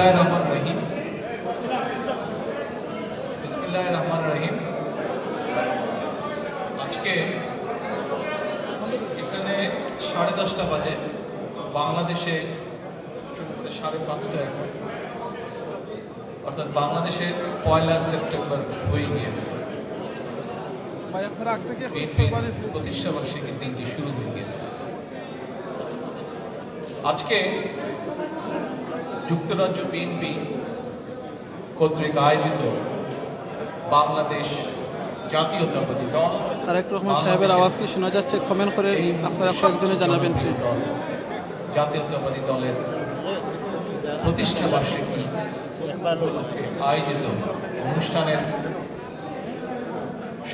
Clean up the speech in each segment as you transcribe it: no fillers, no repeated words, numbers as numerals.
বিসমিল্লাহির রহমানির রহিম। বিসমিল্লাহির রহমানির রহিম। আজকে এখানে 10:30 বাজে, বাংলাদেশে 5:30 এখন, অর্থাৎ বাংলাদেশে 1 সেপ্টেম্বর হয়ে গিয়েছে। প্রতিষ্ঠা বার্ষিকীর দিনটি শুরু হয়ে গিয়েছে। আজকে যুক্তরাজ্য বিএনপি কর্তৃক আয়োজিত বাংলাদেশ জাতীয়তাবাদী দল, তারেক রহমান সাহেবের আওয়াজ কি শোনা যাচ্ছে? কমেন্ট করে আপনারা কয়েকজনে জানাবেন প্লিজ। জাতীয়তাবাদী দলের প্রতিষ্ঠা বার্ষিকী উপলক্ষে আয়োজিত অনুষ্ঠানের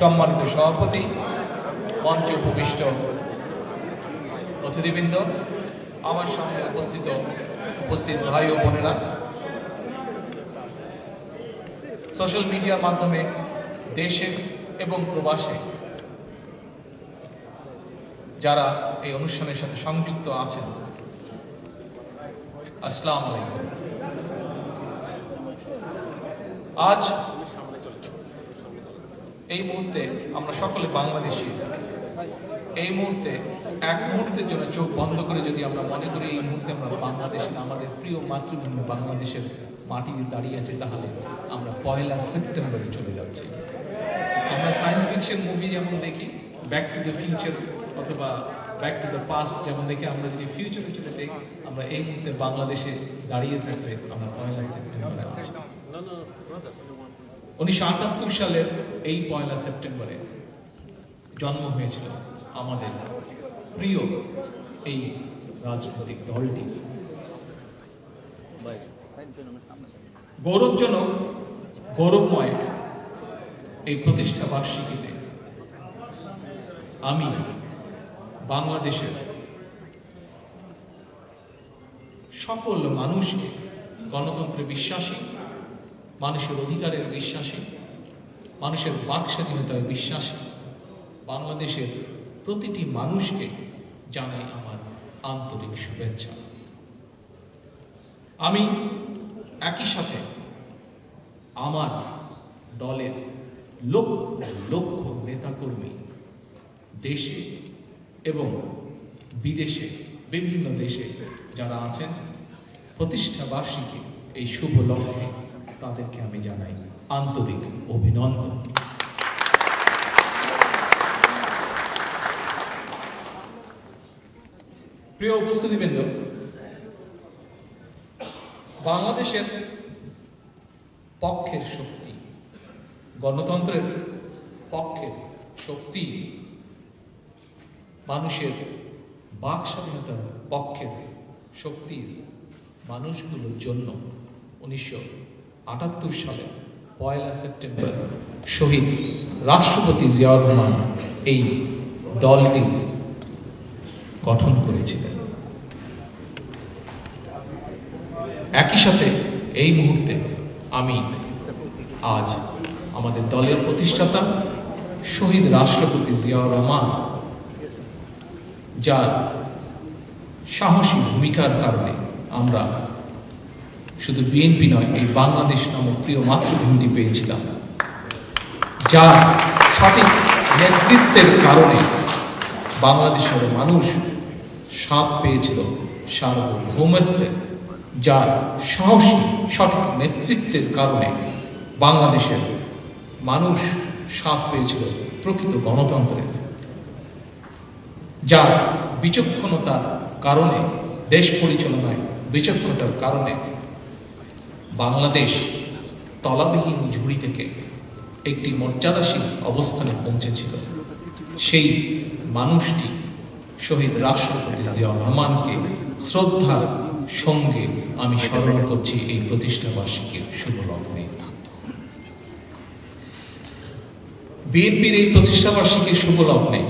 সম্মানিত সভাপতি, মঞ্চে উপবিষ্ট অতিথিবৃন্দ, আমার সামনে উপস্থিত ভাই ও বোনেরা, সোশ্যাল মিডিয়ার মাধ্যমে দেশে এবং প্রবাসে যারা এই অনুষ্ঠানের সাথে সংযুক্ত আছেন, আসসালামু আলাইকুম। আজ এই মুহূর্তে আমরা সকলে বাংলাদেশী। এই মুহূর্তে এক মুহূর্তের জন্য চোখ বন্ধ করে যদি আমরা মনে করি এই মুহূর্তে আমরা বাংলাদেশের, আমাদের প্রিয় মাতৃভূমি বাংলাদেশের মাটিতে দাঁড়িয়ে আছি, তাহলে আমরা 1 সেপ্টেম্বরে চলে যাচ্ছি। আমরা সায়েন্স ফিকশন মুভি যেমন দেখি, ব্যাক টু দ্য ফিউচার অথবা ব্যাক টু দ্য পাস্ট যেমন দেখি, আমরা যদি ফিউচারে চলে যাই, আমরা এই মুহূর্তে বাংলাদেশে দাঁড়িয়ে থাকলে আমরা 1 সেপ্টেম্বর আছি। 1978 সালের এই 1 সেপ্টেম্বরে জন্ম হয়েছিল আমাদের প্রিয় এই রাজনৈতিক দলটি। গৌরবজনক, গৌরবময় এই প্রতিষ্ঠা বার্ষিকীতে আমি বাংলাদেশের সকল মানুষকে, গণতন্ত্রে বিশ্বাসী, মানুষের অধিকারের বিশ্বাসী, মানুষের বাক স্বাধীনতায় বিশ্বাসী বাংলাদেশের প্রতিটি মানুষকে জানাই আমার আন্তরিক শুভেচ্ছা। আমি একই সাথে আমার দলের লক্ষ লক্ষ নেতাকর্মী দেশে এবং বিদেশে, বিভিন্ন দেশে যারা আছেন, প্রতিষ্ঠা বার্ষিকী এই শুভ লগ্নে তাদেরকে আমি জানাই আন্তরিক অভিনন্দন। প্রিয় উপস্থিতিবৃন্দ, বাংলাদেশের পক্ষের শক্তি, গণতন্ত্রের পক্ষের শক্তি, মানুষের বাক স্বাধীনতার পক্ষের শক্তির মানুষগুলোর জন্য 1978 সালে 1 সেপ্টেম্বর শহীদ রাষ্ট্রপতি জিয়াউর রহমান এই দলটি গঠন করেছিলেন। একই সাথে এই মুহূর্তে আমি আজ আমাদের দলের প্রতিষ্ঠাতা শহীদ রাষ্ট্রপতি জিয়াউর রহমান, যার সাহসী ভূমিকার কারণে আমরা শুধু বিএনপি নয়, এই বাংলাদেশ নামক প্রিয় মাতৃভূমিটি পেয়েছিলাম, যার সঠিক নেতৃত্বের কারণে বাংলাদেশের মানুষ স্বাদ পেয়েছিল সার্বভৌমত্বে, যার সাহসী সঠিক নেতৃত্বের কারণে বাংলাদেশের মানুষ স্বাদ পেয়েছিল প্রকৃত গণতন্ত্রের, যার বিচক্ষণতার কারণে, দেশ পরিচালনায় বিচক্ষণতার কারণে বাংলাদেশ তলাবিহীন ঝুড়ি থেকে একটি মর্যাদাশীল অবস্থানে পৌঁছেছিল। সেই মানুষটি শহীদ রাষ্ট্রপতি জিয়াউর রহমানকে শ্রদ্ধার সঙ্গে আমি স্মরণ করছি এই প্রতিষ্ঠা বার্ষিকীর শুভ লগ্নে। বিএনপির এই প্রতিষ্ঠা বার্ষিকীর শুভ লগ্নে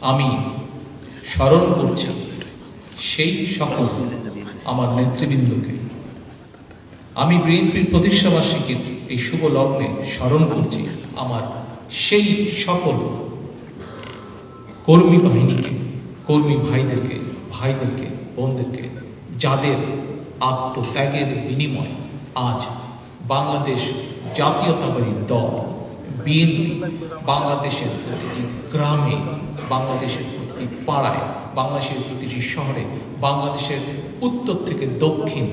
আমি স্মরণ করছি সেই সকল আমার নেতৃবৃন্দকে। আমি বিএনপির প্রতিষ্ঠা বার্ষিকীর এই শুভ লগ্নে স্মরণ করছি আমার সেই সকল কর্মী বাহিনীকে, কর্মী ভাইদেরকে, বোনদেরকে, যাদের আত্মত্যাগের বিনিময়ে আজ বাংলাদেশ জাতীয়তাবাদী দল বিএনপি বাংলাদেশের প্রতিটি গ্রামে, বাংলাদেশের প্রতিটি পাড়ায়, বাংলাদেশের প্রতিটি শহরে, বাংলাদেশের উত্তর থেকে দক্ষিণ,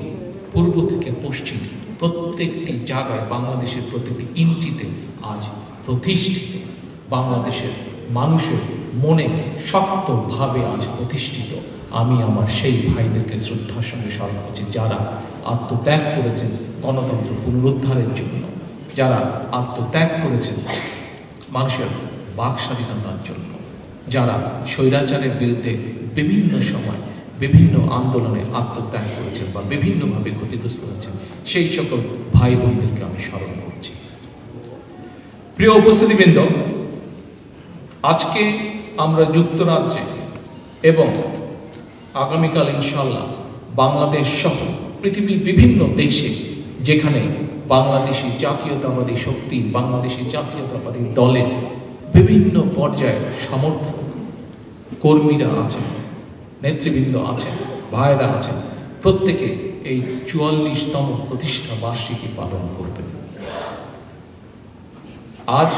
পূর্ব থেকে পশ্চিম, প্রত্যেকটি জায়গায়, বাংলাদেশের প্রতিটি ইঞ্চিতে আজ প্রতিষ্ঠিত। বাংলাদেশের মানুষের মনে শক্তভাবে আজ প্রতিষ্ঠিত। আমি আমার সেই ভাইদেরকে শ্রদ্ধার সঙ্গে স্মরণ করছি, যারা আত্মত্যাগ করেছেন গণতন্ত্র পুনরুদ্ধারের জন্য, যারা আত্মত্যাগ করেছেন মানুষের বাক স্বাধীনতার জন্য, যারা স্বৈরাচারের বিরুদ্ধে বিভিন্ন সময় বিভিন্ন আন্দোলনে আত্মত্যাগ করেছেন বা বিভিন্নভাবে ক্ষতিগ্রস্ত হয়েছেন, সেই সকল ভাই বোনদেরকে আমি স্মরণ করছি। প্রিয় উপস্থিতিবৃন্দ, আজকে আমরা যুক্তরাজ্যে এবং আগামীকাল ইনশাল্লাহ বাংলাদেশ সহ পৃথিবীর বিভিন্ন দেশে, যেখানে বাংলাদেশি জাতীয়তাবাদী শক্তি, বাংলাদেশি জাতীয়তাবাদী দলের বিভিন্ন পর্যায়ে সমর্থক কর্মীরা আছেন, নেতৃবৃন্দ আছেন, ভাইরা আছেন, প্রত্যেকে এই ৪৪তম প্রতিষ্ঠা বার্ষিকী পালন করবেন। আজ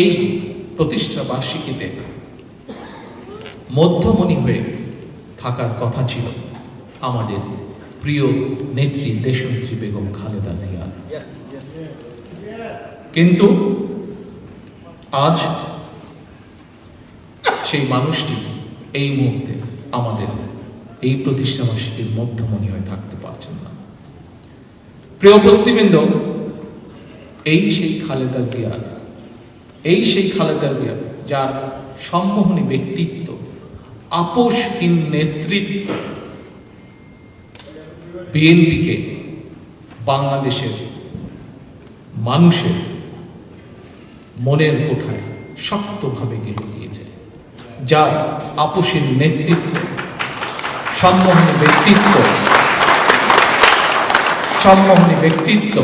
এই প্রতিষ্ঠা বার্ষিকীতে মধ্যমণি হয়ে থাকার কথা ছিল আমাদের প্রিয় নেত্রী দেশনেত্রী বেগম খালেদা জিয়া, কিন্তু আজ সেই মানুষটি এই মুহূর্তে আমাদের এই প্রতিষ্ঠা বার্ষিকীর মধ্যমণি হয়ে থাকতে পারছেন না। প্রিয় উপস্থিতিবৃন্দ, এই সেই খালেদা জিয়া যার সম্মোহনী ব্যক্তিত্ব, আপোষহীন নেতৃত্ব বিএনপিকে বাংলাদেশের মানুষের মনের কোঠায় শক্তভাবে গেঁথে দিয়েছে, যার আপোষহীন নেতৃত্ব, সম্মোহনী ব্যক্তিত্ব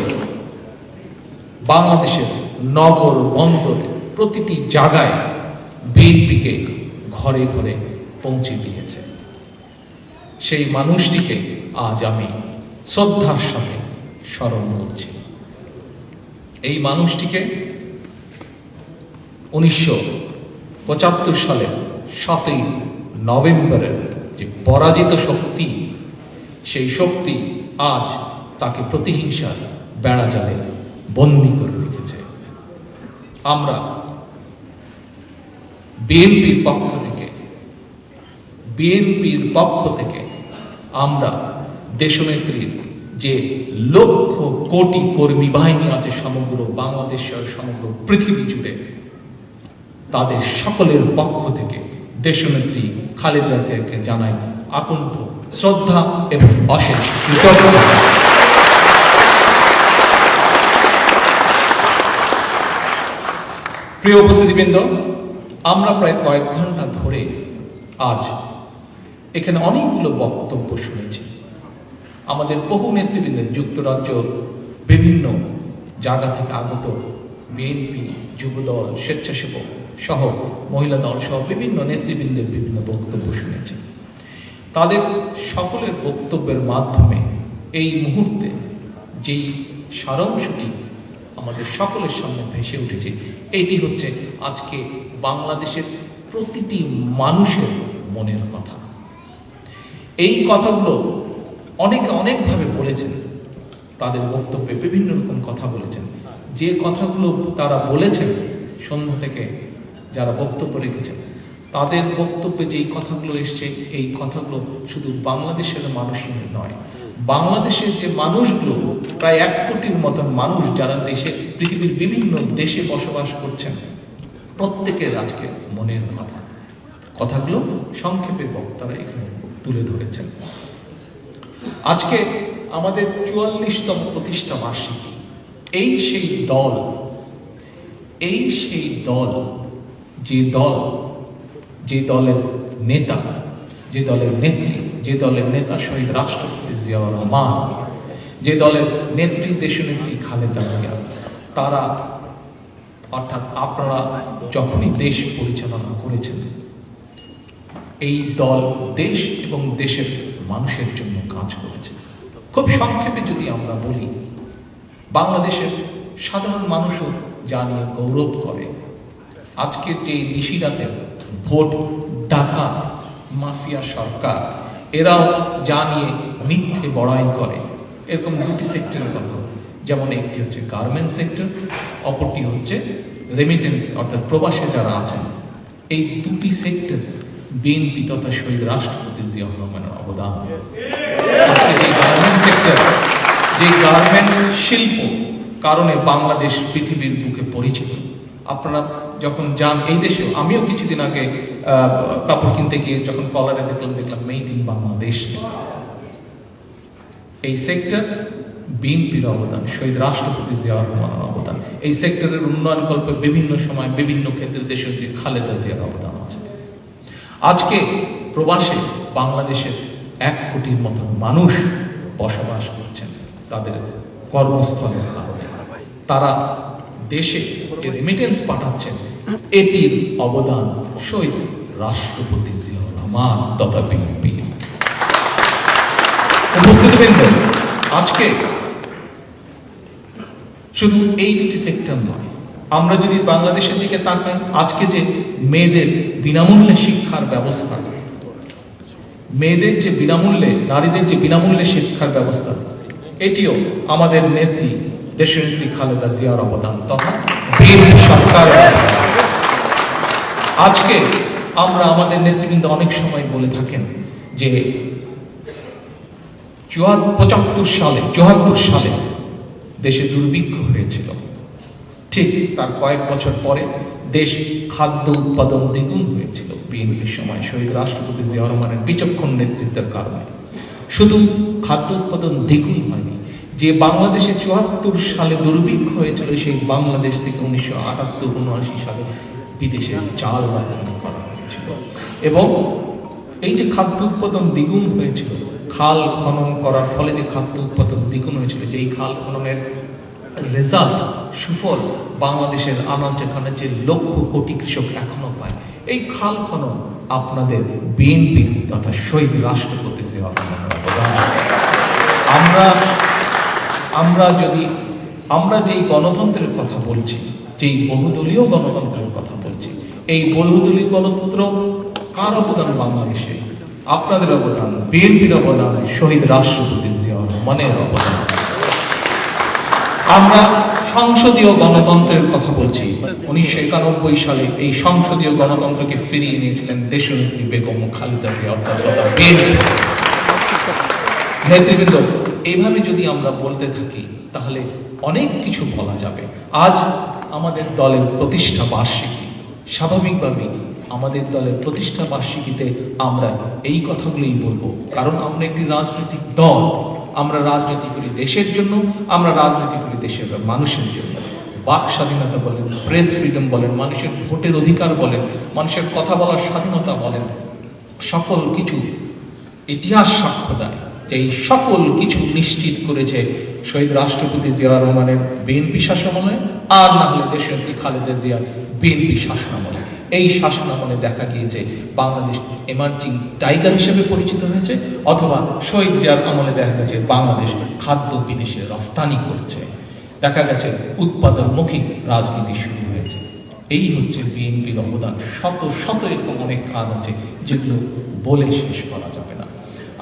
বাংলাদেশের নগর বন্দরে প্রতিটি জায়গায় বিএনপিকে ঘরে ঘরে পৌঁছে দিয়েছে। সেই মানুষটিকে আজ আমি শ্রদ্ধার সাথে স্মরণ করছি। এই মানুষটিকে 1975 সালের 7ই নভেম্বরের যে পরাজিত শক্তি, সেই শক্তি আজ তাকে প্রতিহিংসার বেড়াজালে বন্দী করে রেখেছে। আমরা বিএনপির পক্ষ থেকে আমরা দেশনেত্রীর যে লক্ষ কোটি কর্মী বাহিনী আছে সমগ্র বাংলাদেশ সমগ্র পৃথিবী জুড়ে, তাদের সকলের পক্ষ থেকে দেশনেত্রী খালেদা জিয়াকে জানাই আকুণ্ঠ শ্রদ্ধা এবং অশেষ কৃতজ্ঞতা। প্রিয় উপস্থিতিবৃন্দ, আমরা প্রায় কয়েক ঘন্টা ধরে আজ এখানে অনেকগুলো বক্তব্য শুনেছি। আমাদের বহু নেতৃবৃন্দের, যুক্তরাজ্য বিভিন্ন জায়গা থেকে আগত বিএনপি, যুবদল, স্বেচ্ছাসেবক সহ মহিলা দল সহ বিভিন্ন নেতৃবৃন্দের বিভিন্ন বক্তব্য শুনেছি। তাদের সকলের বক্তব্যের মাধ্যমে এই মুহূর্তে যেই সারাংশটি আমাদের সকলের সামনে ভেসে উঠেছে, এটি হচ্ছে আজকে বাংলাদেশের প্রতিটি মানুষের মনের কথা। এই কথাগুলো অনেকে অনেকভাবে বলেছেন, তাদের বক্তব্যে বিভিন্ন রকম কথা বলেছেন। যে কথাগুলো তারা বলেছেন, সন্ধ্যা থেকে যারা বক্তব্য রেখেছেন, তাদের বক্তব্যে যেই কথাগুলো এসছে, এই কথাগুলো শুধু বাংলাদেশের মানুষই নয়, বাংলাদেশের যে মানুষগুলো প্রায় 1 কোটির মতন মানুষ যারা পৃথিবীর বিভিন্ন দেশে বসবাস করছেন, প্রত্যেকের আজকে মনের কথাগুলো সংক্ষেপে বক্তারা এখানে তুলে ধরেছেন। আজকে আমাদের 44তম প্রতিষ্ঠা বার্ষিকী। এই সেই দল, যে দলের নেতা, যে দলের নেত্রী, যে দলের নেতা শহীদ রাষ্ট্রপতি জিয়াউর রহমান, যে দলের নেত্রী দেশনেত্রী খালেদা জিয়া, তারা অর্থাৎ আপনারা যখনই দেশ পরিচালনা করেছেন, এই দল দেশ এবং দেশের মানুষের জন্য কাজ করেছে। খুব সংক্ষেপে যদি আমরা বলি, বাংলাদেশের সাধারণ মানুষও যা নিয়ে গৌরব করে। আজকের যে নিশিরাতে ভোট ডাকাত মাফিয়া সরকার, এরাও যা নিয়ে মিথ্যে বড়াই করে। এরকম দুটি সেক্টরের কথা, যেমন একটি হচ্ছে গার্মেন্টস সেক্টর, অপরটি হচ্ছে রেমিটেন্স অর্থাৎ প্রবাসে যারা আছেন। এই দুটি সেক্টর বিএনপি তথা শহীদ রাষ্ট্রপতি জিয়াউর রহমানের অবদান। আজকে যে গার্মেন্টস সেক্টর, যে গার্মেন্টস শিল্প কারণে বাংলাদেশ পৃথিবীর বুকে পরিচিত। আপনারা যখন যান এই দেশে, আমিও কিছুদিন আগে কাপড় কিনতে গিয়ে যখন কলারে দেখলাম মেড ইন বাংলাদেশ। এই সেক্টর বিএনপির অবদান, শহীদ রাষ্ট্রপতি জিয়াউর রহমানের অবদান। এই সেক্টরের উন্নয়ন কল্পে বিভিন্ন সময় বিভিন্ন ক্ষেত্রে দেশের যে খালেদা জিয়ার অবদান আছে। আজকে প্রবাসে বাংলাদেশের 1 কোটির মতো মানুষ বসবাস করছেন তাদের কর্মস্থলের কারণে। তারা দেশে যে রেমিটেন্স পাঠাচ্ছেন, এটির অবদান শহীদ রাষ্ট্রপতি জিয়াউর রহমান তথা বিএনপি। উপস্থিতবৃন্দ, আজকে শুধু এই দুটি সেক্টর নয়, আমরা যদি বাংলাদেশের দিকে তাকাই, আজকে যে মেয়েদের বিনামূল্যে শিক্ষার ব্যবস্থা, মেয়েদের যে বিনামূল্যে, নারীদের যে বিনামূল্যে শিক্ষার ব্যবস্থা, এটিও আমাদের নেত্রী, দেশের নেত্রী খালেদা জিয়ার অবদান তথা বিএনপি সরকার। আজকে আমরা আমাদের নেতৃবৃন্দ অনেক সময় বলে থাকেন যে 74 সালে দেশে দুর্ভিক্ষ হয়েছিল। ঠিক তার কয়েক বছর পরে দেশ খাদ্য উৎপাদন দ্বিগুণ হয়েছিল বিএনপির সময়, শহীদ রাষ্ট্রপতি জিয়াউর রহমানের বিচক্ষণ নেতৃত্বের কারণে। শুধু খাদ্য উৎপাদন দ্বিগুণ হয়নি, যে বাংলাদেশে 74 সালে দুর্ভিক্ষ হয়েছিল, সেই বাংলাদেশ থেকে 1978-79 সালে বিদেশে চাল রপ্তানি করা হয়েছিল। এবং এই যে খাদ্য উৎপাদন দ্বিগুণ হয়েছিল, খাল খনন করার ফলে যে খাদ্য উৎপাদন দ্বিগুণ হয়েছিল, যেই খাল খননের রেজাল্ট, সুফল বাংলাদেশের আনাচে কানাচে লক্ষ কোটি কৃষক এখনো পায়। এই খাল খনন আপনাদের বিএনপি তথা শহীদ রাষ্ট্রপতি জিয়াউর রহমানের অবদান। আমরা যেই গণতন্ত্রের কথা বলছি, যেই বহুদলীয় গণতন্ত্রের কথা বলছি, এই বহুদলীয় গণতন্ত্র কার অবদান? বাংলাদেশে আপনাদের অবদান, বিএনপির অবদান, শহীদ রাষ্ট্রপতি জিয়াউর রহমানের অবদান। আমরা সংসদীয় গণতন্ত্রের কথা বলছি। 1991 সালে এই সংসদীয় গণতন্ত্রকে ফিরিয়ে নিয়েছিলেন দেশনেত্রী বেগম খালেদা জিয়া অর্থাৎ বিএনপি নেতৃবৃন্দ। এইভাবে যদি আমরা বলতে থাকি তাহলে অনেক কিছু বলা যাবে। আজ আমাদের দলের প্রতিষ্ঠা বার্ষিকী, স্বাভাবিকভাবেই আমাদের দলের প্রতিষ্ঠা বার্ষিকীতে আমরা এই কথাগুলোই বলবো, কারণ আমরা একটি রাজনৈতিক দল। আমরা রাজনীতি করি দেশের জন্য, আমরা রাজনীতি করি দেশের মানুষের জন্য। বাক স্বাধীনতা বলেন, প্রেস ফ্রিডম বলেন, মানুষের ভোটের অধিকার বলেন, মানুষের কথা বলার স্বাধীনতা বলেন, সকল কিছু ইতিহাস সাক্ষ্য দেয় যে এই সকল কিছু নিশ্চিত করেছে শহীদ রাষ্ট্রপতি জিয়াউর রহমানের বিএনপি শাসনামলে, আর না হলে দেশনেত্রী খালেদা জিয়ার বিএনপি শাসনামলে। এই শাসনামলে দেখা গিয়েছে বাংলাদেশ এমার্জিং টাইগার হিসেবে পরিচিত হয়েছে, অথবা শহীদ জিয়ার আমলে দেখা গেছে বাংলাদেশ খাদ্য বিদেশে রফতানি করছে, দেখা গেছে উৎপাদনমুখী রাজনীতি শুরু হয়েছে। এই হচ্ছে বিএনপির অবদান। শত শত এরকম অনেক কাজ আছে যেগুলো বলে শেষ করা যাবে না।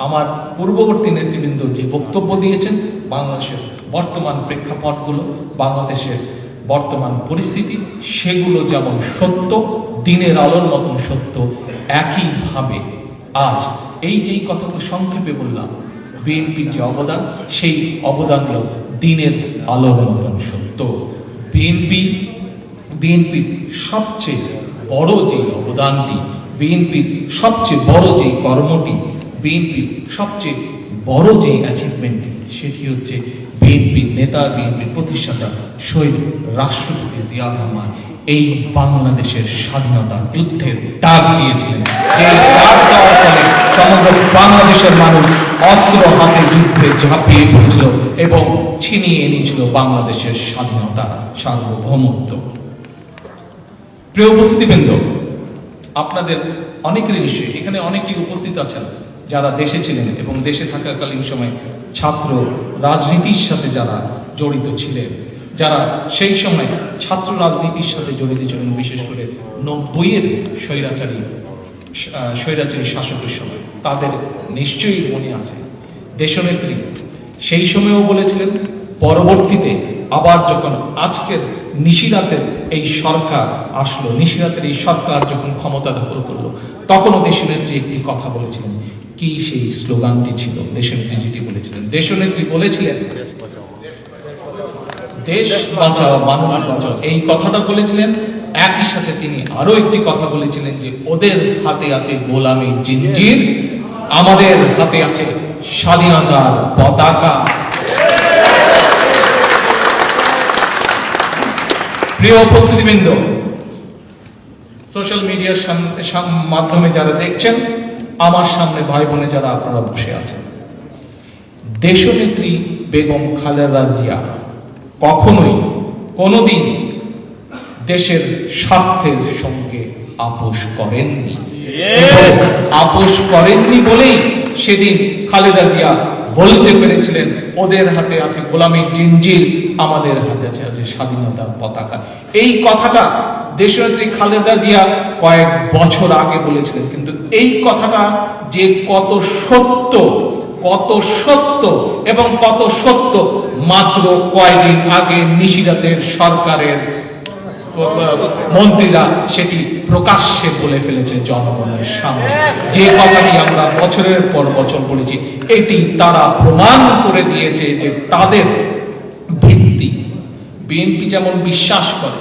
আমার পূর্ববর্তী নেতৃবৃন্দ যে বক্তব্য দিয়েছেন, বাংলাদেশের বর্তমান প্রেক্ষাপটগুলো, বাংলাদেশের বর্তমান পরিস্থিতি, সেগুলো যেমন সত্য, দিনের আলোর মতন সত্য, একইভাবে আজ এই যেই কথাগুলো সংক্ষেপে বললাম, বিএনপির যে অবদান, সেই অবদানগুলো দিনের আলোর মতন সত্য। বিএনপির সবচেয়ে বড় যে অবদানটি, বিএনপির সবচেয়ে বড় যে কর্মটি, বিএনপির সবচেয়ে বড় যে অ্যাচিভমেন্টটি, সেটি হচ্ছে বিএনপির নেতা, বিএনপির প্রতিষ্ঠাতা শহীদ রাষ্ট্রপতি জিয়াউর রহমান এই বাংলাদেশের স্বাধীনতা যুদ্ধের ডাক দিয়েছিলেন। যে ডাক দেওয়ার ফলে সমগ্র বাংলাদেশের মানুষ অস্ত্র হাতে যুদ্ধে ঝাঁপিয়ে পড়েছিল এবং ছিনিয়ে এনেছিল বাংলাদেশের স্বাধীনতা, সার্বভৌমত্ব। প্রিয় উপস্থিতিবৃন্দ, আপনাদের অনেকেরই নিশ্চয়ই এখানে অনেকেই উপস্থিত আছেন যারা দেশে ছিলেন এবং দেশে থাকাকালীন সময় ছাত্র রাজনীতির সাথে যারা জড়িত ছিলেন, যারা সেই সময় ছাত্র রাজনীতির সাথে জড়িত ছিলেন, বিশেষ করে 90-এর স্বৈরাচারী শাসকের সময়, তাদের নিশ্চয়ই মনে আছে দেশনেত্রী সেই সময়ও বলেছিলেন, পরবর্তীতে আবার যখন আজকের নিশিরাতের এই সরকার আসলো, নিশিরাতের এই সরকার যখন ক্ষমতা দখল করলো, তখনও দেশনেত্রী একটি কথা বলেছিলেন। কি সেই স্লোগানটি ছিল? দেশনেত্রী যেটি বলেছিলেন, দেশনেত্রী বলেছিলেন দেশ বাঁচাও মানুষ বাঁচাও, এই কথাটা বলেছিলেন। একই সাথে তিনি আরো একটি কথা বলেছিলেন যে ওদের হাতে আছে গোলামীর জিঞ্জির, আমাদের হাতে আছে স্বাধীনতার পতাকা। প্রিয় উপস্থিতিবৃন্দ, সোশ্যাল মিডিয়ার মাধ্যমে যারা দেখছেন, আমার সামনে ভাই বোনে যারা আপনারা বসে আছেন, দেশনেত্রী বেগম খালেদা জিয়া কখনোই কোনোদিন দেশের স্বার্থের সঙ্গে আপোষ করেননি। আপোষ করেননি বলেই সেদিন খালেদা জিয়া বলতে পেরেছিলেন ওদের হাতে আছে গোলামীর জিঞ্জির, আমাদের হাতে আছে স্বাধীনতার পতাকা। এই কথাটা দেশনেত্রী খালেদা জিয়া কয়েক বছর আগে বলেছিলেন, কিন্তু এই কথাটা যে কত সত্য এবং কত সত্য মাত্র কয়েকদিন আগে নিশিরাতের সরকারের মন্ত্রীরা সেটি প্রকাশ্যে বলে ফেলেছে জনগণের সামনে। যে কথাটি আমরা বছরের পর বছর বলেছি, এটি তারা প্রমাণ করে দিয়েছে যে তাদের ভিত্তি, বিএনপি যেমন বিশ্বাস করে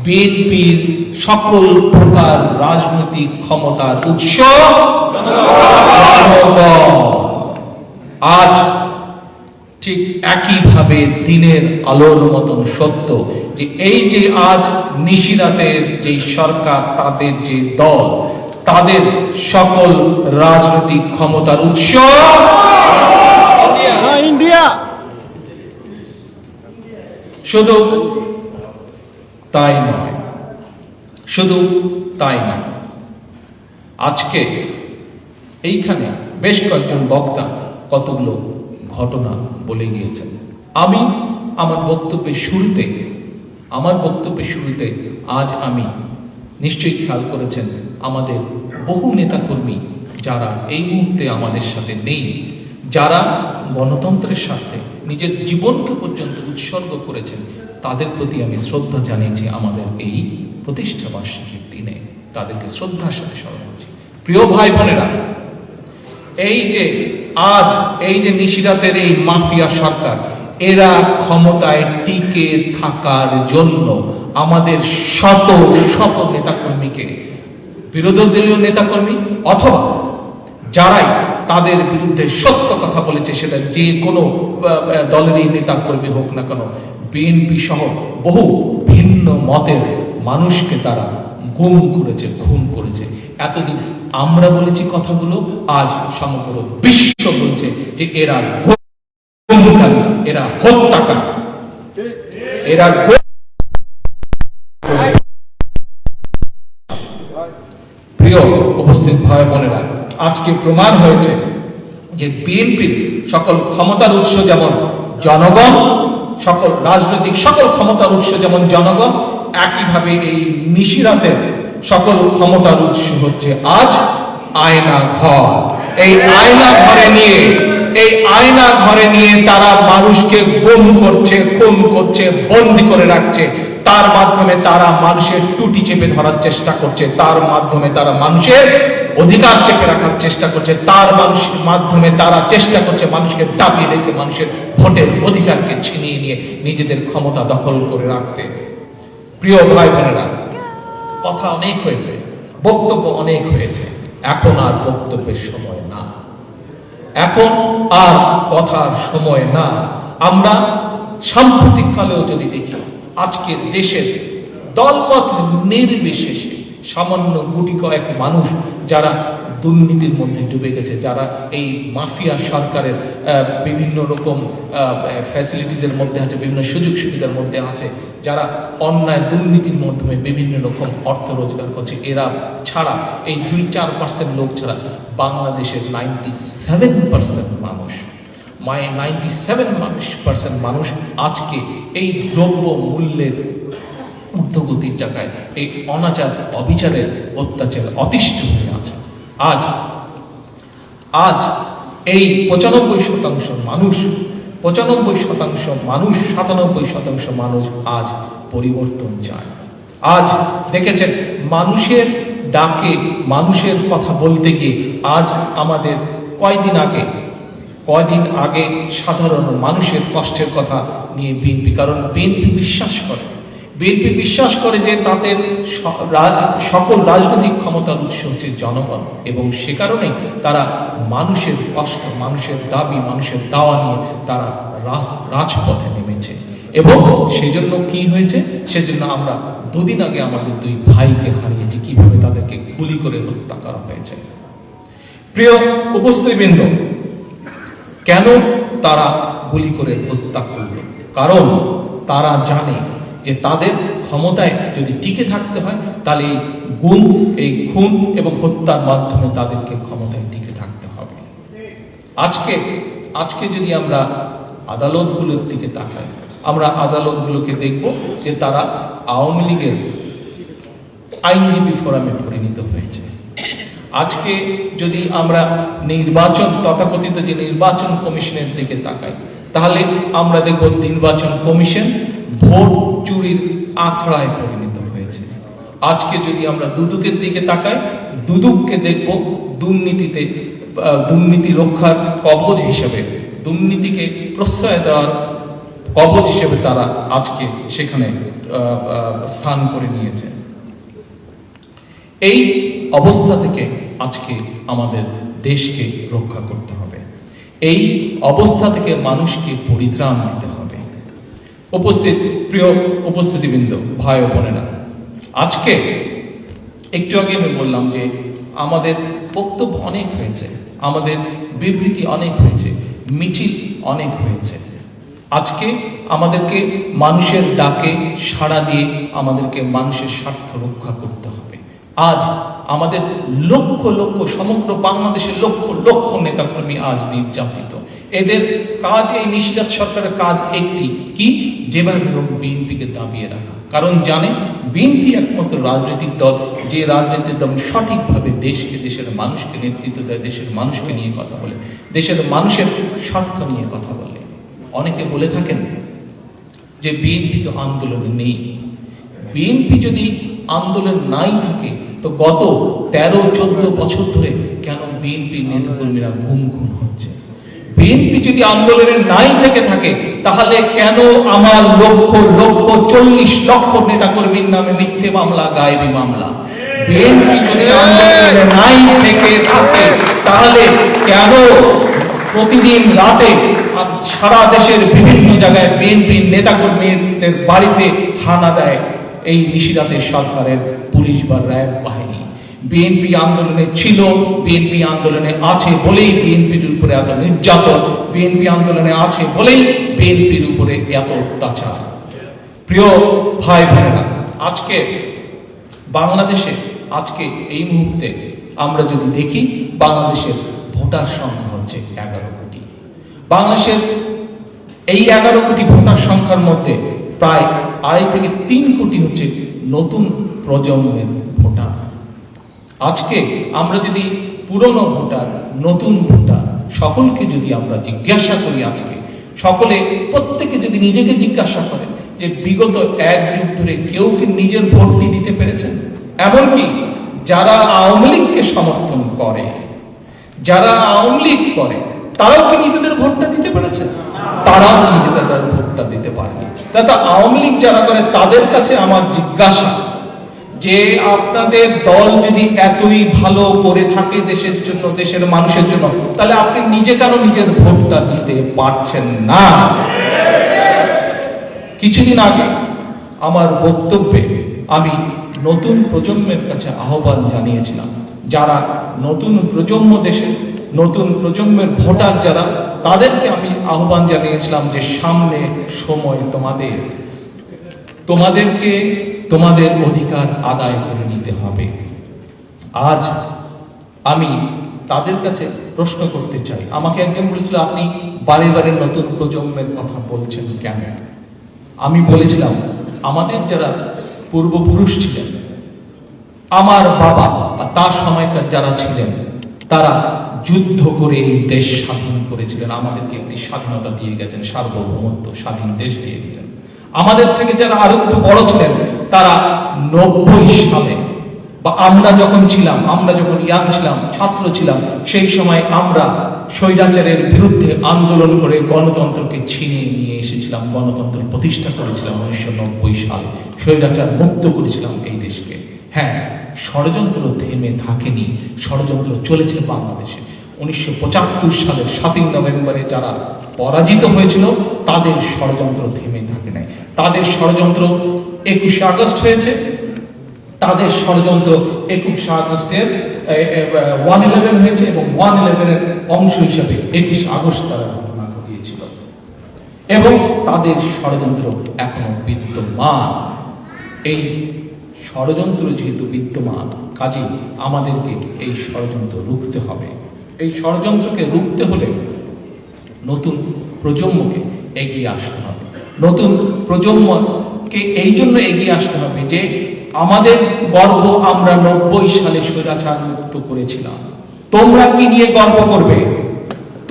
বিএনপির সকল প্রকার রাজনৈতিক ক্ষমতার উৎস জনগণ, আজ ঠিক একইভাবে দিনের আলোর মতন সত্য যে এই যে আজ নিশিরাতের যে সরকার, তাদের যে দল, তাদের সকল রাজনৈতিক ক্ষমতার উৎস ইন্ডিয়া। শুধু তাই নয়, আজকে এইখানে বেশ কয়েকজন বক্তা কতগুলো ঘটনা বলে গিয়েছেন। আমি আমার বক্তব্যের শুরুতে আজ আমি নিশ্চয়ই খেয়াল করেছেন আমাদের বহু নেতাকর্মী যারা এই মুহূর্তে আমাদের সাথে নেই, যারা গণতন্ত্রের স্বার্থে নিজের জীবনকে পর্যন্ত উৎসর্গ করেছেন, তাদের প্রতি আমি শ্রদ্ধা জানিয়েছি। আমাদের এই প্রতিষ্ঠা বার্ষিকীর দিনে তাদেরকে শ্রদ্ধার সাথে স্মরণ করছি। প্রিয় ভাই বোনেরা, এই যে নিশিরাতের এই মাফিয়া সরকার, এরা ক্ষমতায় টিকে থাকার জন্য আমাদের শত শত নেতাকর্মীকে, বিরোধী দলীয় নেতাকর্মী অথবা যারাই তাদের বিরুদ্ধে সত্য কথা বলেছে, সেটা যে কোনো দলেরই নেতাকর্মী হোক না কেন, বিএনপি সহ বহু ভিন্ন মতের মানুষকে তারা গুম করেছে, খুন করেছে। এতদিন আমরা বলেছি কথাগুলো, আজ সমগ্র বিশ্ব বলছে যে এরা গুমকারী, এরা হত্যাকারী, এরা প্রিয় উপস্থিত ভাই বোনেরা, আজকে প্রমাণ হয়েছে যে বিএনপির সকল ক্ষমতার উৎস যেমন জনগণ, সকল রাজনৈতিক সকল ক্ষমতার উৎস যেমন জনগণ, একইভাবে এই নিশিরাতের সকল ক্ষমতার উৎস হচ্ছে আজ আয়না ঘর। এই আয়না ঘরে নিয়ে তারা মানুষকে গুম করছে, খুন করছে, বন্দী করে রাখছে। তার মাধ্যমে তারা মানুষের টুটি চেপে ধরার চেষ্টা করছে, তার মাধ্যমে তারা মানুষের অধিকার চেপে রাখার চেষ্টা করছে, মাধ্যমে তারা চেষ্টা করছে মানুষকে দাবিয়ে রেখে মানুষের ভোটের অধিকারকে ছিনিয়ে নিয়ে নিজেদের ক্ষমতা দখল করে রাখতে। প্রিয় ভাই বোনেরা, কথা অনেক হয়েছে, বক্তব্য অনেক হয়েছে, এখন আর বক্তব্যের সময় না, এখন আর কথার সময় না। আমরা সাম্প্রতিক কালেও যদি দেখি, আজকের দেশের দলমত নির্বিশেষে সামান্য গুটি কয়েক মানুষ যারা দুর্নীতির মধ্যে ডুবে গেছে, যারা এই মাফিয়া সরকারের বিভিন্ন রকম ফ্যাসিলিটিসের মধ্যে আছে, বিভিন্ন সুযোগ সুবিধার মধ্যে আছে, যারা অন্যায় দুর্নীতির মাধ্যমে বিভিন্ন রকম অর্থ রোজগার করছে, এরা ছাড়া, এই 2-4% লোক ছাড়া বাংলাদেশের 97% মানুষ, 97% মানুষ আজকে এই দ্রব্য মূল্যের ঊর্ধ্বগতির জায়গায়, এই অনাচার অবিচারের অত্যাচার অতিষ্ঠ হয়ে আছে। আজ এই 95% মানুষ, 97% মানুষ আজ পরিবর্তন চায়। আজ দেখেছেন, মানুষের ডাকে, মানুষের কথা বলতে গিয়ে আজ আমাদের কয়দিন আগে সাধারণ মানুষের কষ্টের কথা নিয়ে বিএনপি, কারণ বিএনপি বিশ্বাস করে যে তাদের সকল রাজনৈতিক ক্ষমতার উৎস হচ্ছে জনগণ, এবং সে কারণে তারা মানুষের কষ্ট, মানুষের দাবি, মানুষের দাওয়া নিয়ে তারা রাজপথে নেমেছে। এবং সেই জন্য কি হয়েছে, সেজন্য আমরা দুদিন আগে আমাদের 2 ভাইকে হারিয়েছি, কিভাবে তাদেরকে গুলি করে হত্যা করা হয়েছে। প্রিয় উপস্থিতিবৃন্দ, কেন তারা গুলি করে হত্যা করল? কারণ তারা জানে যে তাদের ক্ষমতায় যদি টিকে থাকতে হয়, তাহলে এই খুন এবং হত্যার মাধ্যমে তাদেরকে ক্ষমতায় টিকে থাকতে হবে। আজকে যদি আমরা আদালতগুলোর দিকে তাকাই, আমরা আদালতগুলোকে দেখব যে তারা আওয়ামী লীগের আইনজীবী ফোরামে পরিণত হয়েছে। আজকে যদি আমরা তথাকথিত যে নির্বাচন কমিশনের দিকে তাকাই, তাহলে আমরা দেখব নির্বাচন কমিশন ভোট চুরির আখড়ায় পরিণত হয়েছে। আজকে যদি আমরা দুদকের দিকে তাকাই, দুদককে দেখব দুর্নীতি রক্ষার কবচ হিসেবে, দুর্নীতিকে প্রশ্রয় দেওয়ার কবচ হিসেবে তারা আজকে সেখানে স্থান করে নিয়েছে। এই অবস্থা থেকে আজকে আমাদের দেশকে রক্ষা করতে হবে, এই অবস্থা থেকে মানুষকে পরিত্রাণ দিতে হবে। প্রিয় উপস্থিতিবৃন্দ, ভাই ও বোনেরা, আজকে একটু আগে আমি বললাম যে আমাদের বক্তব্য অনেক হয়েছে, আমাদের বিবৃতি অনেক হয়েছে, মিছিল অনেক হয়েছে। আজকে আমাদেরকে মানুষের ডাকে সাড়া দিয়ে আমাদেরকে মানুষের স্বার্থ রক্ষা করতে হবে। আজ আমাদের লক্ষ লক্ষ, সমগ্র বাংলাদেশের লক্ষ লক্ষ নেতাকর্মী আজ নির্যাতিত। এদের কাজ, এই নিশিরাত সরকারের কাজ একটি, কি, যেভাবে হোক বিএনপিকে দাবিয়ে রাখা। কারণ জানে বিএনপি একমাত্র রাজনৈতিক দল, যে রাজনৈতিক দল সঠিকভাবে দেশকে, দেশের মানুষকে নেতৃত্ব দেয়, দেশের মানুষকে নিয়ে কথা বলে, দেশের মানুষের স্বার্থ নিয়ে কথা বলে। অনেকে বলে থাকেন যে বিএনপি তো আন্দোলনে নেই। বিএনপি যদি আন্দোলন নাই থাকে, তো গত 13-14 বছর ধরে কেন বিএনপির নেতাকর্মীরা ঘুম হচ্ছে? বিএনপি যদি আন্দোলনে নাই থেকে থাকে, তাহলে কেন আমার লক্ষ 40 লক্ষ নেতাকর্মীর নামে মিথ্যে মামলা, গায়েবী মামলা? বিএনপি যদি আন্দোলনে নাই থেকে থাকে, তাহলে কেন প্রতিদিন রাতে সারা দেশের বিভিন্ন জায়গায় বিএনপির নেতাকর্মীদের বাড়িতে হানা দেয় এই নিশিরাতের সরকারের পুলিশ বা র্যাব বাহিনী? বিএনপি আন্দোলনে ছিল, বিএনপি আন্দোলনে আছে বলেই বিএনপির উপরে এত নির্যাতন, বিএনপি আন্দোলনে আছে বলেই বিএনপির উপরে এত অত্যাচার। প্রিয় ভাই বোনেরা, আজকে বাংলাদেশে, আজকে এই মুহূর্তে আমরা যদি দেখি, বাংলাদেশের ভোটার সংখ্যা হচ্ছে 11 কোটি। বাংলাদেশের এই 11 কোটি ভোটার সংখ্যার মধ্যে প্রায় 2.5 থেকে 3 কোটি হচ্ছে নতুন প্রজন্মের ভোটার। আজকে আমরা যদি পুরনো ভোটার, নতুন ভোটার সকলকে যদি আমরা জিজ্ঞাসা করি, আজকে প্রত্যেকে যদি নিজেকে জিজ্ঞাসা করে যে বিগত 1 যুগ ধরে কেউ কি নিজের ভোটটি দিতে পেরেছেন? এমনকি যারা আওয়ামী লীগকে সমর্থন করে, যারা আওয়ামী লীগ করে, তারাও কি নিজেদের ভোটটা দিতে পেরেছে? তারাও নিজেদের ভোটটা দিতে পারেনি। তাতে আওয়ামী লীগ যারা করে, তাদের কাছে আমার জিজ্ঞাসা যে আপনাদের দল যদি এতই ভালো করে থাকে দেশের জন্য, দেশের মানুষের জন্য, তাহলে আপনি নিজে কেন নিজের ভোটটা দিতে পারছেন না? কিছুদিন আগে আমার বক্তব্যে আমি নতুন প্রজন্মের কাছে আহ্বান জানিয়েছিলাম যারা নতুন প্রজন্ম দেশে নতুন প্রজন্মের ভোটার যারা, তাদেরকে আমি আহ্বান জানিয়েছিলাম যে সামনে সময় তোমাদেরকে তোমাদের অধিকার আদায় করে নিতে হবে। আজ আমি তাদের কাছে প্রশ্ন করতে চাই। আমাকে একজন বলেছিল, আপনি বারে বারে নতুন প্রজন্মের কথা বলছেন কেন? আমি বলেছিলাম, আমাদের যারা পূর্বপুরুষ ছিলেন, আমার বাবা বা তার সময়কার যারা ছিলেন, তারা যুদ্ধ করে এই দেশ স্বাধীন করেছিলেন, আমাদেরকে একটি স্বাধীনতা দিয়ে গেছেন, সার্বভৌমত্ব, স্বাধীন দেশ দিয়ে গেছেন। আমাদের থেকে যারা আরো একটু বড় ছিলেন, তারা 90 সালে বা আমরা যখন ইয়াং ছিলাম, ছাত্র ছিলাম, সেই সময় আমরা স্বৈরাচারের বিরুদ্ধে আন্দোলন করে গণতন্ত্রকে ছিনিয়ে নিয়ে এসেছিলাম, গণতন্ত্র প্রতিষ্ঠা করেছিলাম 1990 সালে, স্বৈরাচার মুক্ত করেছিলাম এই দেশকে। হ্যাঁ, ষড়যন্ত্র থেমে থাকেনি, ষড়যন্ত্র চলেছে বাংলাদেশে। 1975 সালের 7ই নভেম্বরে যারা পরাজিত হয়েছিল, তাদের ষড়যন্ত্র থেমে থাকে নাই। তাদের ষড়যন্ত্র 21শে আগস্ট হয়েছে, তাদের ষড়যন্ত্র 21শে আগস্টের 111 হয়েছে, এবং 111-এর অংশ হিসেবে 21 আগস্ট তারা ঘটনা ঘটিয়েছিল, এবং তাদের ষড়যন্ত্র এখনো বিদ্যমান। এই ষড়যন্ত্র যেহেতু বিদ্যমান, কাজে আমাদেরকে এই ষড়যন্ত্র রুখতে হবে। এই ষড়যন্ত্রকে রুখতে হলে নতুন প্রজন্মকে এগিয়ে আসতে হবে। নতুন প্রজন্মকে এই জন্য এগিয়ে আসতে হবে যে আমাদের গর্ব আমরা 90 সালে স্বৈরাচার মুক্ত করেছিলাম। তোমরা কি নিয়ে গর্ব করবে?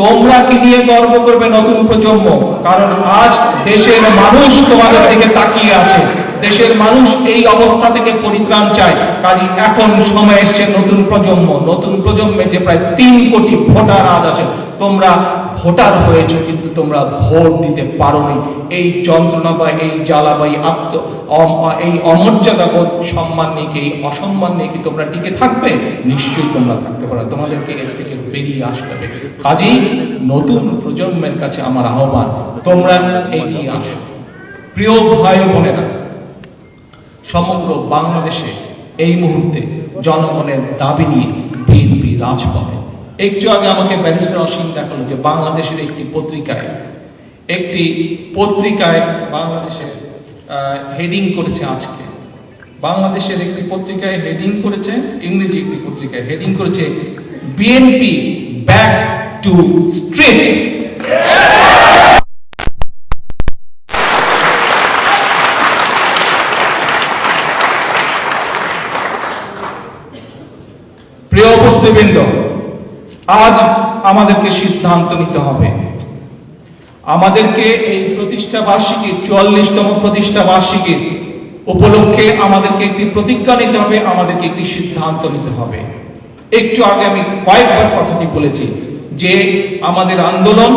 তোমরা কি নিয়ে গর্ব করবে নতুন প্রজন্ম? কারণ আজ দেশের মানুষ তোমাদের দিকে তাকিয়ে আছে। দেশের মানুষ এই অবস্থা থেকে পরিত্রাণ চায়। কাজে এখন সময় এসেছে নতুন প্রজন্মে যে প্রায় 3 কোটি ভোটার আজ আছে, তোমরা ভোটার হয়েছে, কিন্তু তোমরা ভোট দিতে পারোনি। এই যন্ত্রণা বা এই জ্বালা বা এই অমর্যাদা বোধ, সম্মান নিয়ে কি, এই অসম্মান নিয়ে কি তোমরা টিকে থাকবে? নিশ্চয়ই তোমরা থাকতে পারো। তোমাদেরকে এর থেকে বেরিয়ে আসতে হবে। কাজেই নতুন প্রজন্মের কাছে আমার আহ্বান, তোমরা এগিয়ে আসো। প্রিয় ভাই বোনেরা, সমগ্র বাংলাদেশে এই মুহূর্তে জনগণের দাবি নিয়ে বিএনপি রাজপথে। একটু আগে আমাকে ব্যারিস্টার অসীম দেখালো যে বাংলাদেশের একটি পত্রিকায় বাংলাদেশের হেডিং করেছে আজকে। বাংলাদেশের একটি পত্রিকায় হেডিং করেছে, ইংরেজি একটি পত্রিকায় হেডিং করেছে, বিএনপি ব্যাক টু স্ট্রিটস। প্রিয় উপস্থিতবৃন্দ, আজ আমাদেরকে সিদ্ধান্ত নিতে হবে। আমাদেরকে এই প্রতিষ্ঠা বার্ষিকী, 44তম প্রতিষ্ঠা বার্ষিকীর উপলক্ষে আমাদেরকে একটি প্রতিজ্ঞা নিতে হবে, আমাদেরকে একটি সিদ্ধান্ত নিতে হবে। একটু আগে আমি কয়েকবার কথাটি বলেছি যে আমাদের আন্দোলন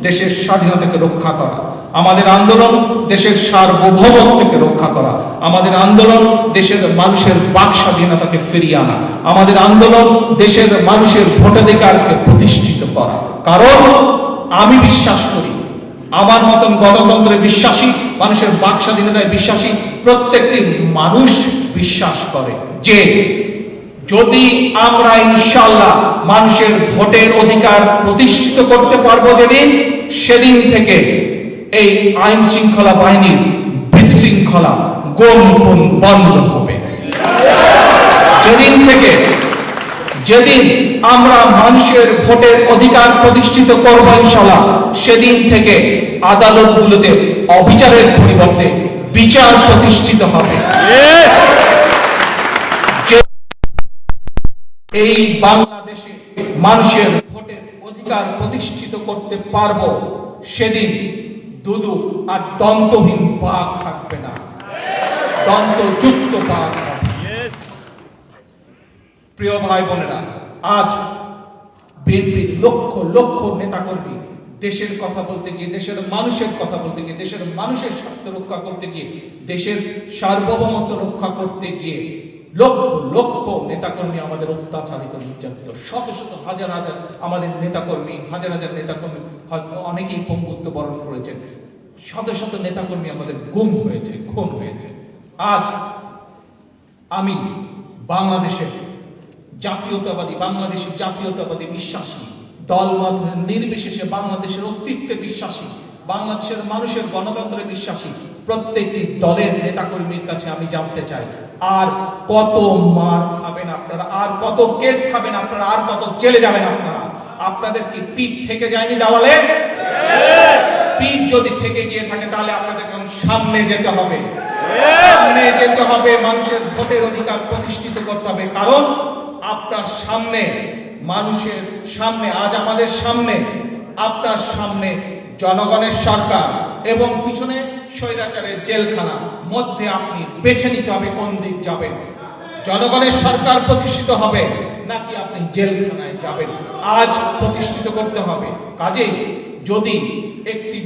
দেশের স্বাধীনতাকে রক্ষা করা, আমাদের আন্দোলন দেশের সার্বভৌমত্বকে রক্ষা করা, আমাদের আন্দোলন দেশের মানুষের বাক স্বাধীনতাকে ফিরিয়ে আনা, আমাদের আন্দোলন দেশের মানুষের ভোটাধিকারকে প্রতিষ্ঠিত করা। কারণ আমি বিশ্বাস করি, আমার মতন গণতন্ত্রে বিশ্বাসী, মানুষের বাক স্বাধীনতায় বিশ্বাসী প্রত্যেকটি মানুষ বিশ্বাস করে যে যদি আমরা ইনশাআল্লাহ মানুষের ভোটের অধিকার প্রতিষ্ঠিত করতে পারবো যেদিন, সেদিন থেকে এই আইন শৃঙ্খলা বাহিনীর বিশৃঙ্খলা গুণ বন্ধ হবে। যেদিন আমরা মানুষের ভোটের অধিকার প্রতিষ্ঠিত করব ইনশাআল্লাহ, সেদিন থেকে আদালতগুলোতে অবিচারের পরিবর্তে বিচার প্রতিষ্ঠিত হবে। এই বাংলাদেশে মানুষের ভোটের অধিকার প্রতিষ্ঠিত করতে পারবো, সেদিন দুদু আর দন্তহীন বাঘ থাকবে না, দন্তযুক্ত বাঘ থাকবে। প্রিয় ভাই বোনেরা, আজ বিএনপির লক্ষ লক্ষ নেতাকর্মী দেশের কথা বলতে গিয়ে, দেশের মানুষের কথা বলতে গিয়ে, দেশের মানুষের স্বার্থ রক্ষা করতে গিয়ে, দেশের সার্বভৌমত্ব রক্ষা করতে গিয়ে লক্ষ লক্ষ নেতাকর্মী আমাদের অত্যাচারিত, নির্যাতিত। শত শত হাজার হাজার আমাদের নেতাকর্মী, হাজার হাজার নেতাকর্মী হয়তো অনেকেই পঙ্গুত্ব বরণ করেছেন। শত শত নেতাকর্মী আমাদের গুম হয়েছে, খুন হয়েছে। আজ আমি বাংলাদেশের জাতীয়তাবাদী বাংলাদেশি জাতীয়তাবাদী বিশ্বাসী, দলমত নির্বিশেষে বাংলাদেশের অস্তিত্বে বিশ্বাসী, বাংলাদেশের মানুষের গণতন্ত্রে বিশ্বাসী প্রত্যেকটি দলের নেতাকর্মীর কাছে আমি জানতে চাই, আর কত মার খাবেন আপনারা, আর কত কেস খাবেন আপনারা, আর কত জেলে যাবেন আপনারা? আপনাদের কি পিঠ থেকে যায়নি দেওয়ালে? পিঠ যদি থেকে গিয়ে থাকে তাহলে আপনাদেরকে সামনে যেতে হবে, সামনে যেতে হবে, মানুষের ভোটের অধিকার প্রতিষ্ঠিত করতে হবে। কারণ আপনার সামনে, মানুষের সামনে, আজ আমাদের সামনে, আপনার সামনে জনগণের সরকার এবং পিছনে স্বৈরাচারের জেলখানা। মধ্যে আপনি বেছে নিতে হবে কোন দিক যাবেন। জনগণের সরকার প্রতিষ্ঠিত হবে নাকি আপনি জেলখানায় যাবেন, আজ প্রতিষ্ঠিত করতে হবে। কাজেই যদি একটি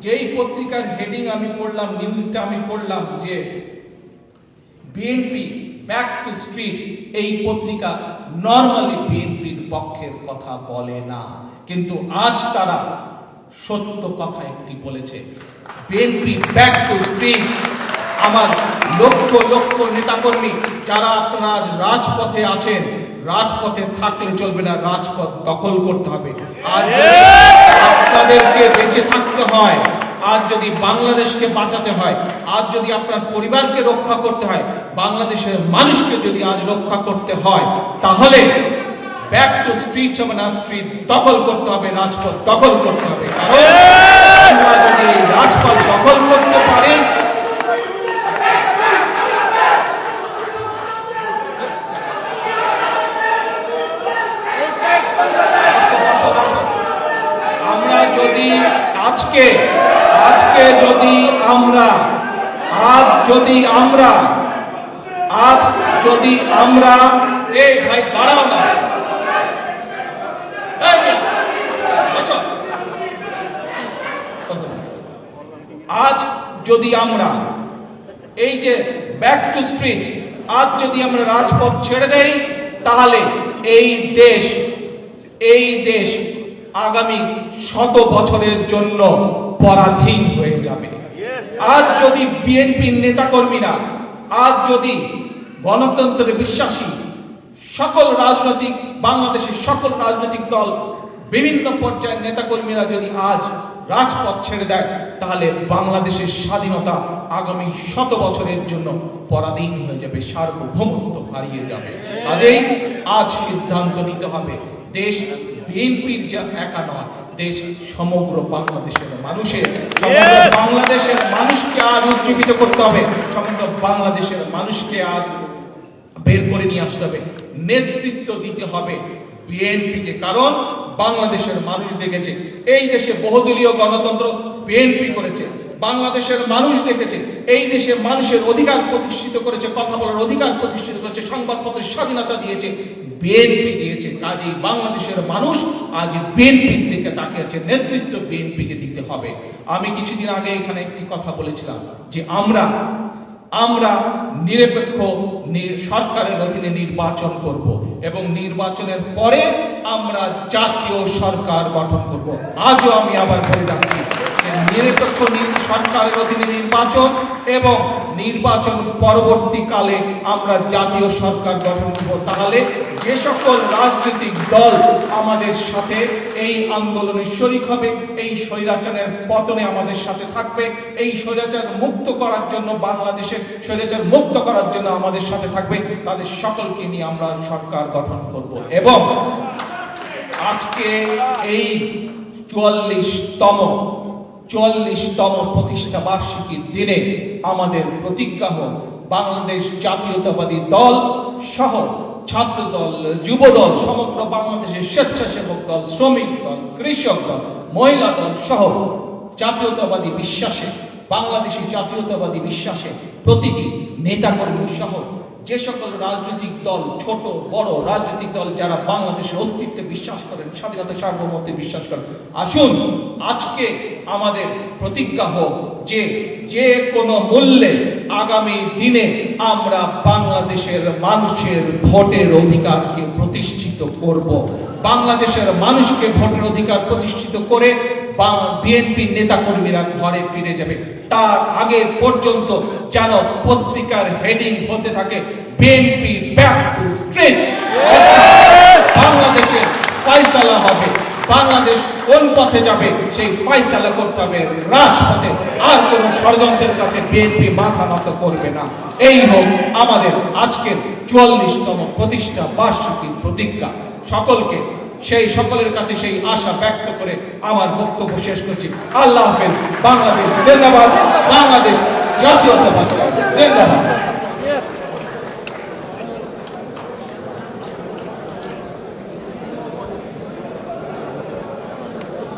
যেই পত্রিকার হেডিং আমি পড়লাম, নিউজটা আমি পড়লাম যে বিএনপি ব্যাক টু স্ট্রিট, এই পত্রিকা নরমালি বিএনপির পক্ষের কথা বলে না, কিন্তু আজ তারা সত্য কথা একটি বলেছে। BNP back to street. আমার লক্ষ লক্ষ নেতাকর্মী যারা আপনারা আজ রাজপথে আছেন, রাজপথে থাকলে চলবে না, রাজপথ দখল করতে হবে। আর যদি আপনাদেরকে বেঁচে থাকতে হয়, আজ যদি বাংলাদেশকে বাঁচাতে হয়, আজ যদি আপনার পরিবারকে রক্ষা করতে হয়, বাংলাদেশের মানুষকে যদি আজ রক্ষা করতে হয়, তাহলে ব্যাক টু স্ট্রিট হবে না, স্ট্রিট দখল করতে হবে, রাজপথ দখল করতে হবে। কারণ আমরা যদি এই রাজপথ দখল করতে পারি, আমরা যদি আজকে যদি আমরা এই ভাই দাঁড়াও না, আজ যদি আমরা এই যে ব্যাক টু স্ট্রিট, আজ যদি আমরা রাজপথ ছেড়ে দেই, তাহলে এই দেশ আগামী 100 বছরের জন্য পরাধীন হয়ে যাবে। আজ যদি বিএনপির নেতাকর্মীরা, আজ যদি গণতন্ত্রে বিশ্বাসী বাংলাদেশের সকল রাজনৈতিক দল, বিভিন্ন পর্যায়ের নেতাকর্মীরা যদি আজ রাজপথ ছেড়ে দেয়, তাহলে বাংলাদেশের স্বাধীনতা আগামী 100 বছরের জন্য পরাধীন হয়ে যাবে, সার্বভৌমত্ব হারিয়ে যাবে। কাজেই আজ সিদ্ধান্ত নিতে হবে, দেশ বিএনপির যা একা নয়, দেশ সমগ্র বাংলাদেশের মানুষকে আজ উজ্জীবিত করতে হবে, সমগ্র বাংলাদেশের মানুষকে আজ বের করে নিয়ে আসতে হবে, নেতৃত্ব দিতে হবে বিএনপিকে। কারণ বাংলাদেশের মানুষ দেখেছে এই দেশে বহুদলীয় গণতন্ত্র বিএনপি করেছে, বাংলাদেশের মানুষ দেখেছে এই দেশে মানুষের অধিকার প্রতিষ্ঠিত করেছে, কথা বলার অধিকার প্রতিষ্ঠিত করেছে, সংবাদপত্রের স্বাধীনতা দিয়েছে বিএনপি দিয়েছে। কাজেই বাংলাদেশের মানুষ আজ বিএনপির দিকে তাকিয়ে আছে, নেতৃত্ব বিএনপিকে দিতে হবে। আমি কিছুদিন আগে এখানে একটি কথা বলেছিলাম যে আমরা নিরপেক্ষ সরকারের অধীনে নির্বাচন করব এবং নির্বাচনের পরে আমরা জাতীয় সরকার গঠন করব। আজও আমি আবার বলে যাচ্ছি, নিরপেক্ষ সরকারের অধীনে নির্বাচন এবং নির্বাচন পরবর্তীকালে আমরা জাতীয় সরকার গঠন করব। তাহলে যে সকল রাজনৈতিক দল আমাদের সাথে এই আন্দোলনে শরিক হবে, এই স্বৈরাচারের পতনে আমাদের সাথে থাকবে, এই স্বৈরাচার মুক্ত করার জন্য, বাংলাদেশের স্বৈরাচার মুক্ত করার জন্য আমাদের সাথে থাকবে, তাদের সকলকে নিয়ে আমরা সরকার গঠন করব। এবং আজকে এই 44তম প্রতিষ্ঠা বার্ষিকীর দিনে আমাদের প্রতিজ্ঞা হোক, বাংলাদেশ জাতীয়তাবাদী দল সহ ছাত্র দল, যুব দল, সমগ্র বাংলাদেশের স্বেচ্ছাসেবক দল, শ্রমিক দল, কৃষক দল, মহিলা দল সহ জাতীয়তাবাদী বিশ্বাসে, বাংলাদেশি জাতীয়তাবাদী বিশ্বাসে প্রতিটি নেতাকর্মী সহ যে সকল রাজনৈতিক দল, ছোট বড় রাজনৈতিক দল যারা বাংলাদেশের অস্তিত্বে বিশ্বাস করেন, স্বাধীনতা সার্বভৌমত্বে বিশ্বাস করেন, আসুন আজকে আমাদের প্রতিজ্ঞা হোক যে কোনো মূল্যে আগামী দিনে আমরা বাংলাদেশের মানুষের ভোটের অধিকারকে প্রতিষ্ঠিত করব। বাংলাদেশের মানুষকে ভোটের অধিকার প্রতিষ্ঠিত করে বিএনপি নেতাকর্মীরা ঘরে ফিরে যাবে। তার আগে পর্যন্ত যেন পত্রিকার হেডিং হতে থাকে বিএনপি ব্যাক টু স্ট্রিট। বাংলাদেশের ফয়সালা হবে, বাংলাদেশ কোন পথে যাবে সেই ফয়সালা করতে হবে রাজপথে। আর কোন ষড়যন্ত্রের কাছে বিএনপি মাথা নত করবে না। এই হোক আমাদের আজকের 44তম প্রতিষ্ঠা বার্ষিকীর প্রতিজ্ঞা। সকলকে সকলের কাছে সেই আশা ব্যক্ত করে আমার বক্তব্য শেষ করছি। আল্লাহ হাফেজ। বাংলাদেশ জিন্দাবাদ, বাংলাদেশ জাতীয়তাবাদ জিন্দাবাদ।